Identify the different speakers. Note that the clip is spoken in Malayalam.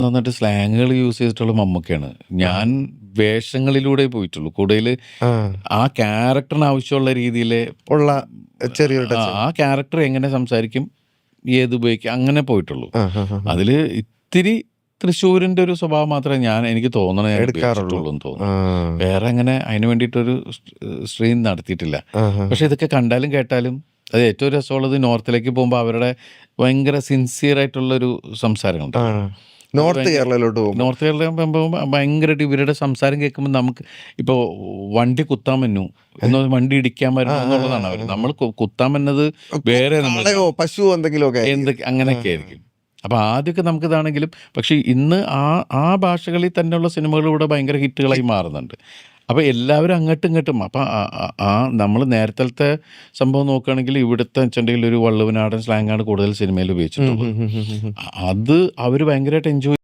Speaker 1: നന്നായിട്ട് സ്ലാങ്ങുകൾ യൂസ് ചെയ്തിട്ടുള്ള മമ്മൂക്കയാണ്. ഞാൻ വേഷങ്ങളിലൂടെ പോയിട്ടുള്ളൂ. കൂടുതൽ
Speaker 2: ആ
Speaker 1: ആ ക്യാരക്ടറിന് ആവശ്യമുള്ള രീതിയിൽ
Speaker 2: ഉള്ള ചെറിയൊരു
Speaker 1: ആ
Speaker 2: ടച്ച്.
Speaker 1: ആ ക്യാരക്ടർ എങ്ങനെ സംസാരിക്കും, ഏത് ഉപയോഗിക്കും, അങ്ങനെ പോയിട്ടുള്ളൂ.
Speaker 2: ആ ഹാ ഹാ ഹാ.
Speaker 1: അതിൽ ഇത്തിരി തൃശ്ശൂരിൻ്റെ ഒരു സ്വഭാവം മാത്രമേ എനിക്ക് തോന്നണേ ഞാൻ
Speaker 2: എടുക്കാറുള്ളൂ.
Speaker 1: ഉപയോഗിച്ചിട്ടുള്ളൂ എന്ന്
Speaker 2: ആ
Speaker 1: തോന്നുന്നു. വേറെ അങ്ങനെ അതിന് വേണ്ടിയിട്ടൊരു സ്ട്രീം നടത്തിയിട്ടില്ല.
Speaker 2: ആ ഹാ.
Speaker 1: പക്ഷെ ഇതൊക്കെ കണ്ടാലും കേട്ടാലും അത് ഏറ്റവും രസമുള്ളത് നോർത്തിലേക്ക് പോകുമ്പോൾ അവരുടെ ഭയങ്കര സിൻസിയർ ആയിട്ടുള്ളൊരു സംസാരമുണ്ട്.
Speaker 2: ആ നോർത്ത് കേരളയിലോട്ട് പോകുമ്പോൾ
Speaker 1: നോർത്ത് കേരള പോകുമ്പോൾ ഭയങ്കരമായിട്ട് ഇവരുടെ സംസാരം കേൾക്കുമ്പോൾ നമുക്ക് ഇപ്പോൾ വണ്ടി കുത്താൻ പറ്റൂ എന്നോ വണ്ടി ഇടിക്കാൻ പറ്റും എന്നുള്ളതാണ് അവർ. നമ്മൾ കുത്താൻ പറ്റുന്നത് വേറെ
Speaker 2: കാളയോ പശുവോ എന്തെങ്കിലുമൊക്കെ
Speaker 1: എന്തൊക്കെ അങ്ങനെയൊക്കെ ആയിരിക്കും. അപ്പോൾ ആദ്യമൊക്കെ നമുക്കിതാണെങ്കിലും പക്ഷേ ഇന്ന് ആ ഭാഷകളിൽ തന്നെയുള്ള സിനിമകൾ ഇവിടെ ഭയങ്കര ഹിറ്റുകളായി മാറുന്നുണ്ട്. അപ്പോൾ എല്ലാവരും അങ്ങോട്ടും ഇങ്ങോട്ടും അപ്പം നമ്മൾ നേരത്തെ സംഭവം നോക്കുകയാണെങ്കിൽ ഇവിടുത്തെ വെച്ചിട്ടുണ്ടെങ്കിൽ ഒരു വള്ളുവനാടൻ സ്ലാങ്ങാണ് കൂടുതൽ സിനിമയിൽ ഉപയോഗിച്ചിട്ടുള്ളത്. അത് അവർ ഭയങ്കരമായിട്ട് എൻജോയ്